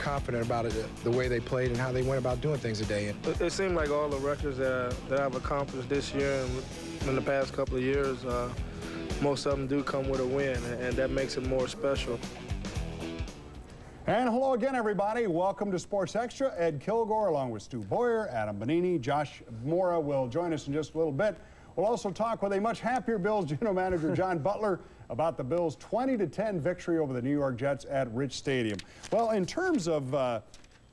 confident about it, the way they played and how they went about doing things today. It seemed like all the records that I've accomplished this year and in the past couple of years, most of them do come with a win, and that makes it more special. And hello again, everybody. Welcome to Sports Extra. Ed Kilgore, along with Stu Boyer, Adam Bonini, Josh Mora will join us in just a little bit. We'll also talk with a much happier Bills general manager, John Butler, about the Bills' 20-10 victory over the New York Jets at Rich Stadium. Well, in terms of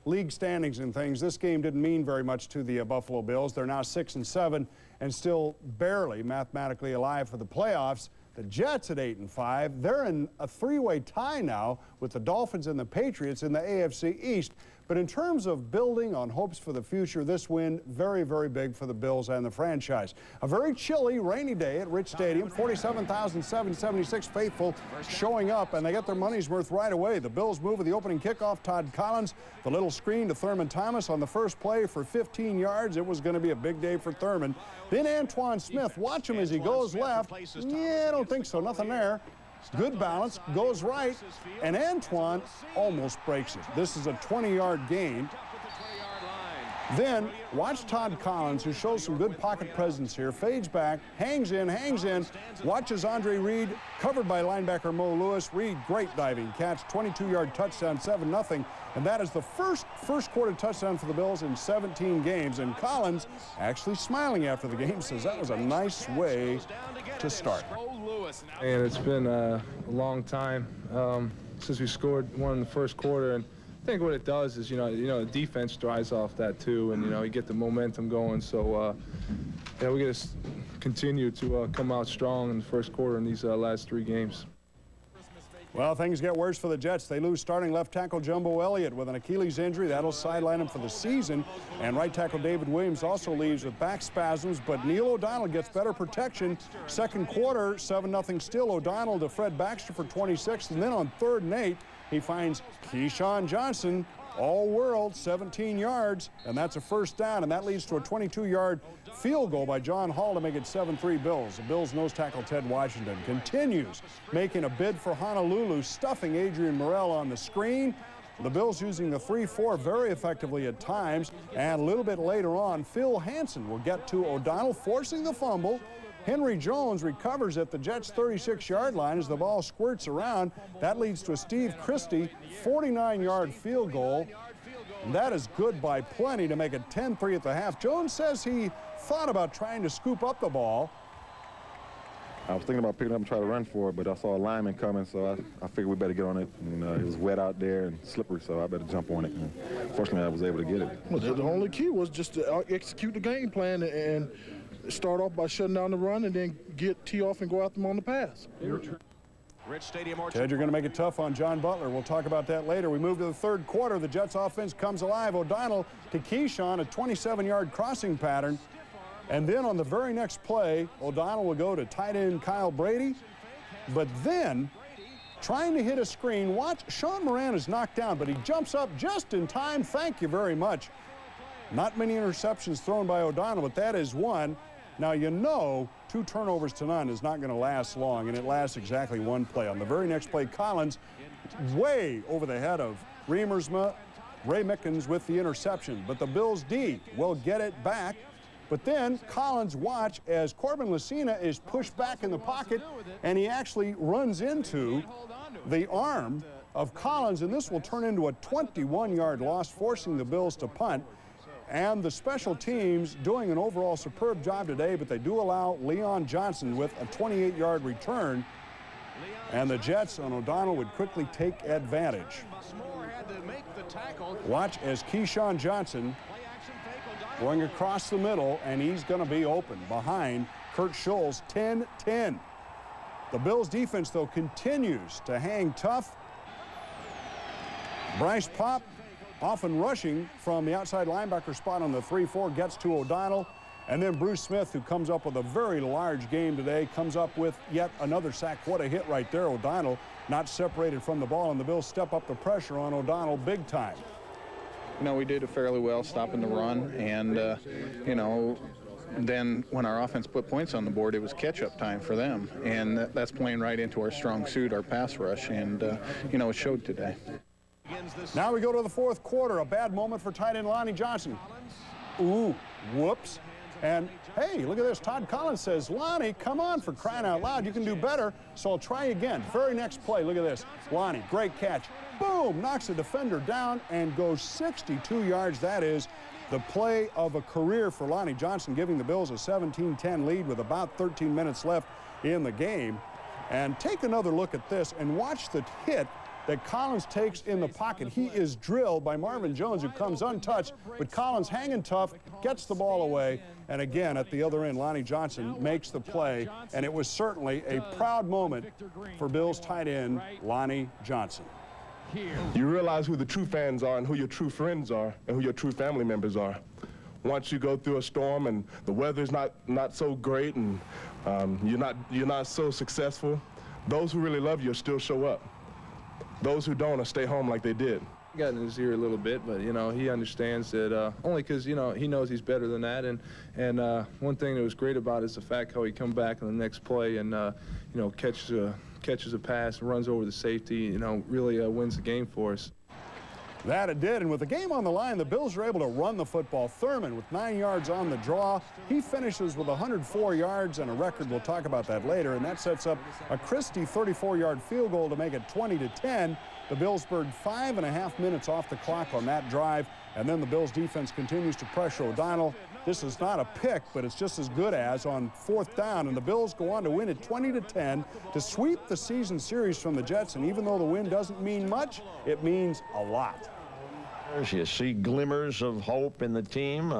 league standings and things, this game didn't mean very much to the Buffalo Bills. They're now 6-7 and still barely mathematically alive for the playoffs. The Jets at 8-5, they're in a three-way tie now with the Dolphins and the Patriots in the AFC East. But in terms of building on hopes for the future, this win very, very big for the Bills and the franchise. A very chilly, rainy day at Rich Stadium, 47,776 faithful showing up, and they get their money's worth right away. The Bills move with the opening kickoff. Todd Collins, the little screen to Thurman Thomas on the first play for 15 yards. It was going to be a big day for Thurman. Then Antoine Smith, watch him as he goes left. Yeah, I don't think so, nothing there. Good balance, goes right, and Antoine almost breaks it. This is a 20-yard gain. Then watch Todd Collins, who shows some good pocket presence here, fades back, hangs in, watches Andre Reed, covered by linebacker Mo Lewis. Reed, great diving catch, 22-yard touchdown, 7-0. And that is the first quarter touchdown for the Bills in 17 games. And Collins, actually smiling after the game, says that was a nice way to start. And it's been a long time since we scored one in the first quarter. And I think what it does is, the defense dries off that too, and you get the momentum going. So, we got to continue to come out strong in the first quarter in these last three games. Well, things get worse for the Jets. They lose starting left tackle Jumbo Elliott with an Achilles injury. That'll sideline him for the season. And right tackle David Williams also leaves with back spasms, but Neil O'Donnell gets better protection. Second quarter, 7-0 still. O'Donnell to Fred Baxter for 26, and then on 3rd and 8, he finds Keyshawn Johnson, all-world, 17 yards, and that's a first down, and that leads to a 22-yard field goal by John Hall to make it 7-3 Bills. The Bills' nose tackle Ted Washington continues making a bid for Honolulu, stuffing Adrian Morrell on the screen. The Bills using the 3-4 very effectively at times, and a little bit later on, Phil Hansen will get to O'Donnell, forcing the fumble. Henry Jones recovers at the Jets' 36-yard line as the ball squirts around. That leads to a Steve Christie 49-yard field goal. And that is good by plenty to make it 10-3 at the half. Jones says he thought about trying to scoop up the ball. I was thinking about picking up and trying to run for it, but I saw a lineman coming, so I figured we better get on it. And it was wet out there and slippery, so I better jump on it. And fortunately, I was able to get it. Well, the only key was just to execute the game plan and start off by shutting down the run and then tee off and go out them on the pass. Ted, you're going to make it tough on John Butler. We'll talk about that later. We move to the third quarter. The Jets offense comes alive. O'Donnell to Keyshawn, a 27-yard crossing pattern. And then on the very next play, O'Donnell will go to tight end Kyle Brady. But then, trying to hit a screen, watch, Sean Moran is knocked down, but he jumps up just in time. Thank you very much. Not many interceptions thrown by O'Donnell, but that is one. Now, 2 turnovers to none is not going to last long, and it lasts exactly one play. On the very next play, Collins way over the head of Reamersma, Ray Mickens with the interception. But the Bills' D will get it back. But then Collins, watch as Corbin Lucina is pushed back in the pocket, and he actually runs into the arm of Collins, and this will turn into a 21-yard loss, forcing the Bills to punt. And the special teams doing an overall superb job today, but they do allow Leon Johnson with a 28-yard return. And the Jets on O'Donnell would quickly take advantage. Watch as Keyshawn Johnson going across the middle, and he's going to be open behind Kurt Scholes, 10-10. The Bills defense, though, continues to hang tough. Bryce Popp, often rushing from the outside linebacker spot on the 3-4, gets to O'Donnell. And then Bruce Smith, who comes up with a very large game today, comes up with yet another sack. What a hit right there. O'Donnell not separated from the ball, and the Bills step up the pressure on O'Donnell big time. We did it fairly well stopping the run, and, then when our offense put points on the board, it was catch-up time for them. And that's playing right into our strong suit, our pass rush, and, it showed today. Now we go to the fourth quarter. A bad moment for tight end Lonnie Johnson. Ooh, whoops. And hey, look at this. Todd Collins says, Lonnie, come on, for crying out loud. You can do better, so I'll try again. Very next play, look at this. Lonnie, great catch. Boom, knocks the defender down and goes 62 yards. That is the play of a career for Lonnie Johnson, giving the Bills a 17-10 lead with about 13 minutes left in the game. And take another look at this and watch the hit that Collins takes in the pocket. He is drilled by Marvin Jones, who comes untouched, but Collins hanging tough, gets the ball away, and again, at the other end, Lonnie Johnson makes the play, and it was certainly a proud moment for Bills tight end Lonnie Johnson. You realize who the true fans are and who your true friends are and who your true family members are. Once you go through a storm and the weather's not so great and you're not so successful, those who really love you still show up. Those who don't will stay home like they did. Got in his ear a little bit, but, you know, he understands that only because, you know, he knows he's better than that. And one thing that was great about it is the fact how he come back in the next play and, you know, catches a pass, runs over the safety, you know, really wins the game for us. That it did, and with the game on the line, the Bills were able to run the football. Thurman with 9 yards on the draw. He finishes with 104 yards and a record. We'll talk about that later, and that sets up a Christie 34-yard field goal to make it 20-10. The Bills burned 5.5 minutes off the clock on that drive, and then the Bills defense continues to pressure O'Donnell. This is not a pick, but it's just as good as on fourth down, and the Bills go on to win it 20-10 to sweep the season series from the Jets, and even though the win doesn't mean much, it means a lot. You see glimmers of hope in the team.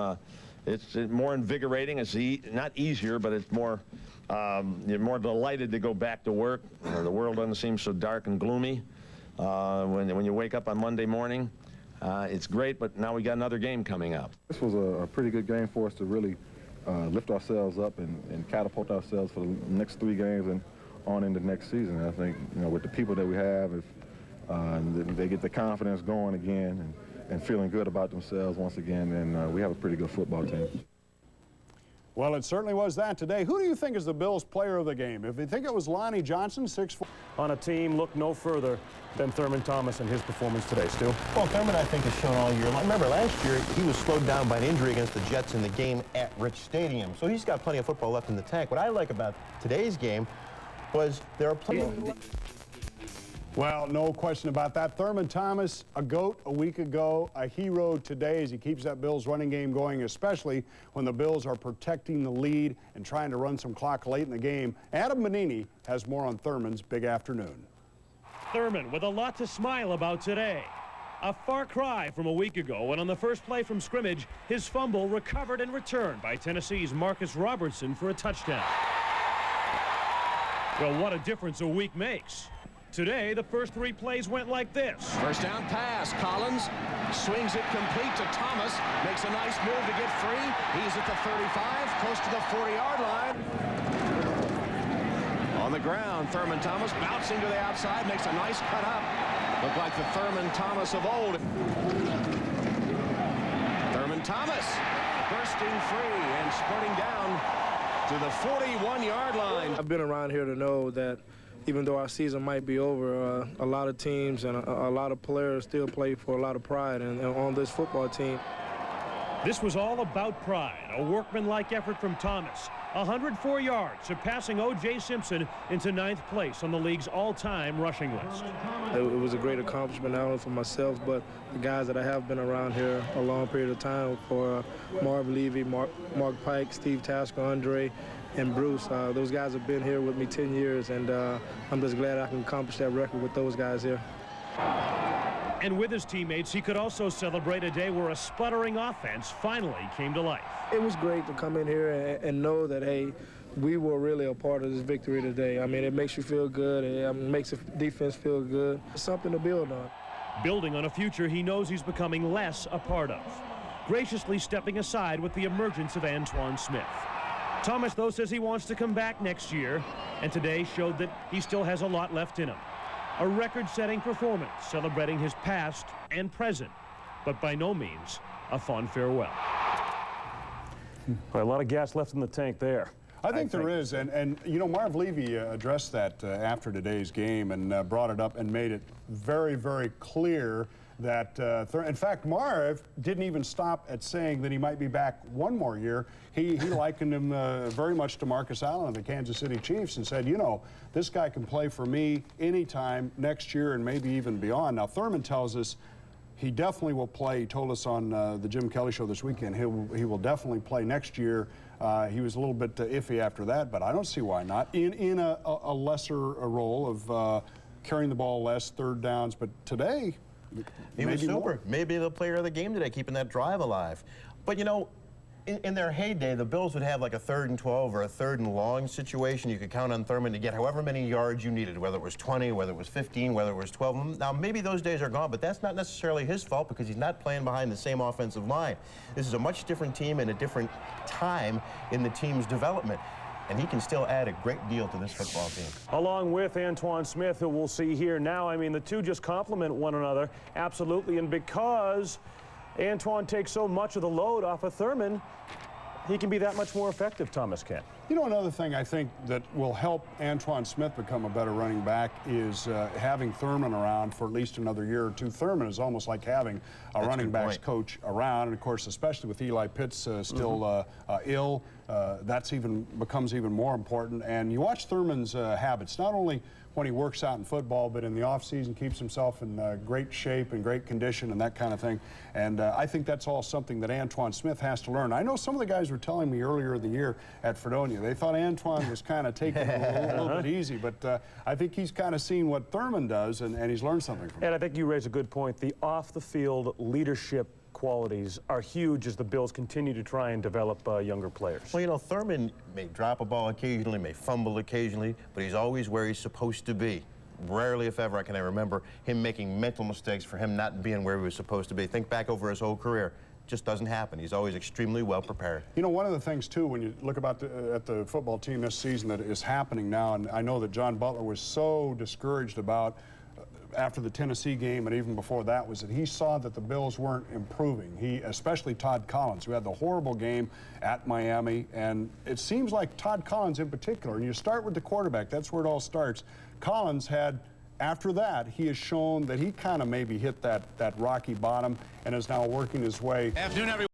It's more invigorating. It's not easier, but it's more, you're more delighted to go back to work. The world doesn't seem so dark and gloomy when you wake up on Monday morning. It's great, but now we got another game coming up. This was a pretty good game for us to really lift ourselves up and catapult ourselves for the next 3 games and on into next season. And I think, you know, with the people that we have, if they get the confidence going again and feeling good about themselves once again, then we have a pretty good football team. Well, it certainly was that today. Who do you think is the Bills player of the game? If you think it was Lonnie Johnson, 6'4". On a team, look no further than Thurman Thomas and his performance today. Stu? Well, Thurman, I think, has shown all year long. Remember, last year, he was slowed down by an injury against the Jets in the game at Rich Stadium. So he's got plenty of football left in the tank. What I like about today's game was there are plenty. Well, no question about that. Thurman Thomas, a GOAT a week ago, a hero today as he keeps that Bills running game going, especially when the Bills are protecting the lead and trying to run some clock late in the game. Adam Bonini has more on Thurman's big afternoon. Thurman with a lot to smile about today. A far cry from a week ago when on the first play from scrimmage, his fumble recovered and returned by Tennessee's Marcus Robertson for a touchdown. Well, what a difference a week makes. Today, the first 3 plays went like this. First down pass. Collins swings it complete to Thomas. Makes a nice move to get free. He's at the 35, close to the 40-yard line. On the ground, Thurman Thomas bouncing to the outside. Makes a nice cut up. Looked like the Thurman Thomas of old. Thurman Thomas bursting free and spurting down to the 41-yard line. I've been around here to know that even though our season might be over, a lot of teams and a lot of players still play for a lot of pride and on this football team. This was all about pride. A workmanlike effort from Thomas. 104 yards, surpassing O.J. Simpson into 9th place on the league's all-time rushing list. It was a great accomplishment not only for myself, but the guys that I have been around here a long period of time, for Marv Levy, Mark Pike, Steve Tasker, Andre, and Bruce. Those guys have been here with me 10 years, and I'm just glad I can accomplish that record with those guys here. And with his teammates, he could also celebrate a day where a sputtering offense finally came to life. It was great to come in here and know that, hey, we were really a part of this victory today. I mean, it makes you feel good. It makes the defense feel good. It's something to build on. Building on a future he knows he's becoming less a part of. Graciously stepping aside with the emergence of Antoine Smith. Thomas, though, says he wants to come back next year, and today showed that he still has a lot left in him. A record-setting performance celebrating his past and present, but by no means a fond farewell. A lot of gas left in the tank there. I think there is, and you know, Marv Levy addressed that after today's game and brought it up and made it very, very clear that, in fact, Marv didn't even stop at saying that he might be back one more year. He likened him very much to Marcus Allen of the Kansas City Chiefs and said, you know, this guy can play for me anytime next year and maybe even beyond. Now, Thurman tells us he definitely will play. He told us on the Jim Kelly show this weekend he will definitely play next year. He was a little bit iffy after that, but I don't see why not. In a lesser role of carrying the ball less, third downs, but today, he was super. More. Maybe the player of the game today, keeping that drive alive. But you know, in their heyday, the Bills would have like a 3rd and 12 or a 3rd and long situation. You could count on Thurman to get however many yards you needed, whether it was 20, whether it was 15, whether it was 12. Now, maybe those days are gone, but that's not necessarily his fault because he's not playing behind the same offensive line. This is a much different team and a different time in the team's development. And he can still add a great deal to this football team. Along with Antoine Smith, who we'll see here now. I mean, the two just complement one another, absolutely. And because Antoine takes so much of the load off of Thurman, he can be that much more effective, Thomas can. You know, another thing I think that will help Antoine Smith become a better running back is having Thurman around for at least another year or two. Thurman is almost like having a running backs coach around, and of course, especially with Eli Pitts still ill, that's becomes even more important. And you watch Thurman's habits, not only when he works out in football, but in the off-season keeps himself in great shape and great condition and that kind of thing. And I think that's all something that Antoine Smith has to learn. I know some of the guys were telling me earlier in the year at Fredonia, they thought Antoine was kind of taking it a little bit easy, but I think he's kind of seen what Thurman does, and he's learned something from it. And I think you raise a good point. The off-the-field leadership qualities are huge as the Bills continue to try and develop younger players. Well, you know, Thurman may drop a ball occasionally, may fumble occasionally, but he's always where he's supposed to be. Rarely, if ever, can I remember him making mental mistakes for him not being where he was supposed to be. Think back over his whole career. Just doesn't happen. He's always extremely well prepared. You know, one of the things, too, when you look at the football team this season that is happening now, and I know that John Butler was so discouraged about after the Tennessee game and even before that, was that he saw that the Bills weren't improving. Especially Todd Collins, who had the horrible game at Miami, and it seems like Todd Collins in particular, and you start with the quarterback, that's where it all starts. Collins had, after that, he has shown that he kind of maybe hit that rocky bottom and is now working his way. Afternoon, everyone.